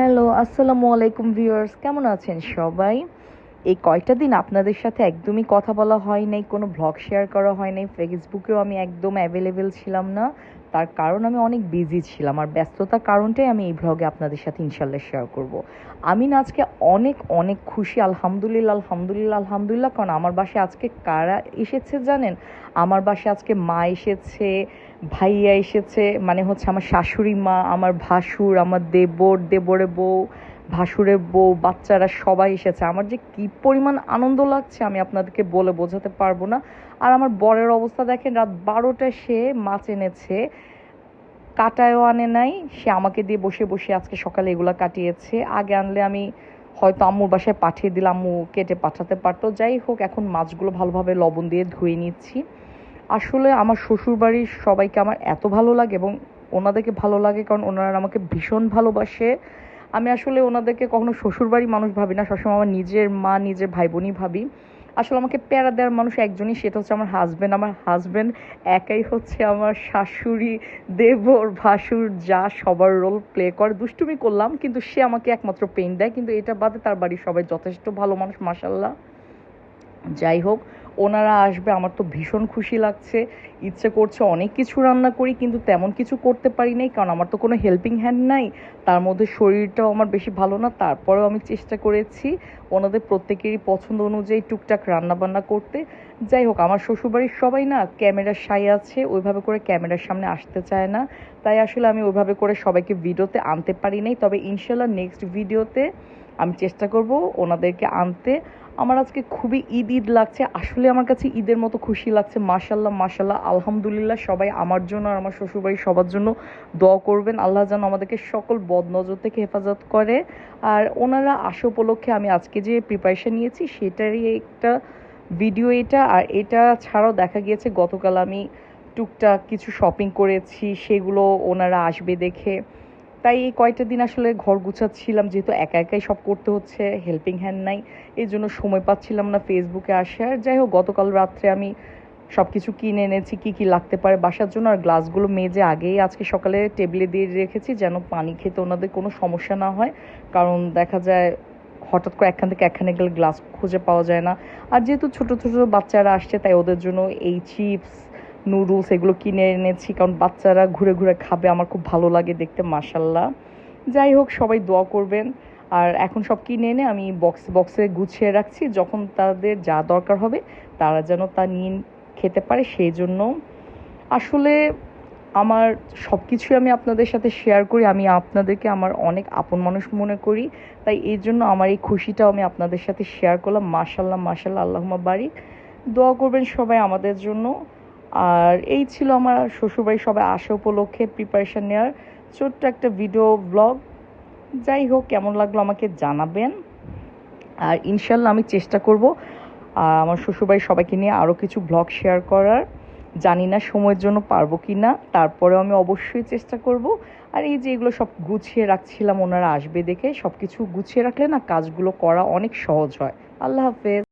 Hello, আসসালামু আলাইকুম viewers, কেমন আছেন সবাই? এই কয়টা দিন আপনাদের সাথে একদমই কথা বলা হয় নাই, কোনো ভ্লগ শেয়ার করা হয় নাই, ফেসবুকেও আমি একদম অ্যাভেলেবেল ছিলাম না। তার কারণ আমি অনেক বিজি ছিলাম, আর ব্যস্ততার কারণটাই আমি এই ভ্লগে আপনাদের সাথে ইনশাল্লাহ শেয়ার করব। আমি না আজকে অনেক অনেক খুশি, আলহামদুলিল্লাহ আলহামদুলিল্লাহ আলহামদুলিল্লাহ। কারণ আমার বাসায় আজকে কারা এসেছে জানেন? আমার বাসায় আজকে মা এসেছে, ভাইয়া এসেছে, মানে হচ্ছে আমার শাশুড়ি মা, আমার ভাসুর, আমার দেবর, দেবরের বউ, ভাসুরের বউ, বাচ্চারা সবাই এসেছে। আমার যে কি পরিমাণ আনন্দ লাগছে আমি আপনাদেরকে বলে বোঝাতে পারবো না। আর আমার বরের অবস্থা দেখেন, রাত 12টায় সে মাছ এনেছে, কাটায়ও আনে নাই, সে আমাকে দিয়ে বসে বসে আজকে সকালে এগুলো কাটিয়েছে। আগে আনলে আমি হয়তো আম্মুর বাসায় পাঠিয়ে দিলাম, আম্মু কেটে পাঠাতে পারতো। যাই হোক, এখন মাছগুলো ভালোভাবে লবণ দিয়ে ধুয়ে নিচ্ছি। আসলে আমার শ্বশুরবাড়ির সবাইকে আমার এত ভালো লাগে এবং ওনাদেরকে ভালো লাগে, কারণ ওনারা আমাকে ভীষণ ভালোবাসে। আমি আসলে ওনাদেরকে কখনো শ্বশুরবাড়ি মানুষ ভাবি না, সবসময় আমার নিজের মা, নিজের ভাই বোনই ভাবি। আসলে আমাকে প্যারা দেওয়ার মানুষ একজনই, সেটা হচ্ছে আমার হাজব্যান্ড। আমার হাজব্যান্ড একাই হচ্ছে আমার শাশুড়ি, দেবর, ভাসুর, যা সবার রোল প্লে করে। দুষ্টুমি করলাম, কিন্তু সে আমাকে একমাত্র পেইন দেয়, কিন্তু এটা বাদে তার বাড়ির সবাই যথেষ্ট ভালো মানুষ, মাশাল্লাহ। যাই হোক, ওনারা আসবে, আমার তো ভীষণ খুশি লাগছে। ইচ্ছে করছে অনেক কিছু রান্না করি, কিন্তু তেমন কিছু করতে পারি নাই, কারণ আমার তো কোনো হেল্পিং হ্যান্ড নাই। তার মধ্যে শরীরটাও আমার বেশি ভালো না, তারপরেও আমি চেষ্টা করেছি ওনাদের প্রত্যেকেরই পছন্দ অনুযায়ী টুকটাক রান্না বান্না করতে। যাই হোক, আমার শ্বশুরবাড়ির সবাই না ক্যামেরার সাই আছে, ওইভাবে করে ক্যামেরার সামনে আসতে চায় না, তাই আসলে আমি ওইভাবে করে সবাইকে ভিডিওতে আনতে পারি নাই। তবে ইনশাল্লাহ নেক্সট ভিডিওতে আমি চেষ্টা করব ওনাদেরকে আনতে। আমার আজকে খুবই ঈদ ঈদ লাগছে, আসলে আমার কাছে ঈদের মতো খুশি লাগছে। মাশাল্লাহ মাশাল্লাহ আলহামদুলিল্লাহ। সবাই আমার জন্য আর আমার শ্বশুরবাড়ির সবার জন্য দোয়া করবেন, আল্লাহ যেন আমাদেরকে সকল বদনজর থেকে হেফাজত করে। আর ওনারা আসা উপলক্ষে আমি আজকে যে প্রিপারেশন নিয়েছি সেটারই একটা ভিডিও এটা। আর এটা ছাড়াও দেখা গিয়েছে গতকাল আমি টুকটাক কিছু শপিং করেছি, সেগুলো ওনারা আসবে দেখে। তাই এই কয়টা দিন আসলে ঘর গুছাচ্ছিলাম, যেহেতু একা একাই সব করতে হচ্ছে, হেল্পিং হ্যান্ড নাই, এই জন্য সময় পাচ্ছিলাম না ফেসবুকে আসার। যাই হোক, গতকাল রাত্রে আমি সব কিছু কিনে এনেছি, কি কি লাগতে পারে বাসার জন্য। আর গ্লাসগুলো মেজে আগেই আজকে সকালে টেবিলে দিয়ে রেখেছি, যেন পানি খেতে ওনাদের কোনো সমস্যা না হয়। কারণ দেখা যায় হঠাৎ করে একখান থেকে একখানে গেলে গ্লাস খুঁজে পাওয়া যায় না। আর যেহেতু ছোটো ছোটো বাচ্চারা আসছে, তাই ওদের জন্য এই চিপস, নুডলস এগুলো কিনে এনেছি, কারণ বাচ্চারা ঘুরে ঘুরে খাবে, আমার খুব ভালো লাগে দেখতে, মাশাল্লাহ। যাই হোক, সবাই দোয়া করবেন। আর এখন সব কিনে এনে আমি বক্সে বক্সে গুছিয়ে রাখছি, যখন তাদের যা দরকার হবে তারা যেন তা নিয়ে খেতে পারে, সেই জন্য। আসলে আমার সব কিছুই আমি আপনাদের সাথে শেয়ার করি, আমি আপনাদেরকে আমার অনেক আপন মানুষ মনে করি, তাই এই জন্য আমার এই খুশিটাও আমি আপনাদের সাথে শেয়ার করলাম। মাশাল্লাহ মাশাল্লাহ আল্লাহুম্মা বারিক। দোয়া করবেন সবাই আমাদের জন্য। আর এই ছিল আমার শ্বশুরবাড়ির সবাই আসা উপলক্ষে প্রিপারেশান নেওয়ার ছোট্ট একটা ভিডিও ব্লগ। যাই হোক, কেমন লাগলো আমাকে জানাবেন। আর ইনশাল্লাহ আমি চেষ্টা করব আমার শ্বশুরবাড়ির সবাইকে নিয়ে আরও কিছু ব্লগ শেয়ার করার। জানি না সময়ের জন্য পারবো কি না, তারপরেও আমি অবশ্যই চেষ্টা করব। আর এই যে এগুলো সব গুছিয়ে রাখছিলাম ওনারা আসবে দেখে, সব কিছু গুছিয়ে রাখলে না কাজগুলো করা অনেক সহজ হয়। আল্লাহ হাফেজ।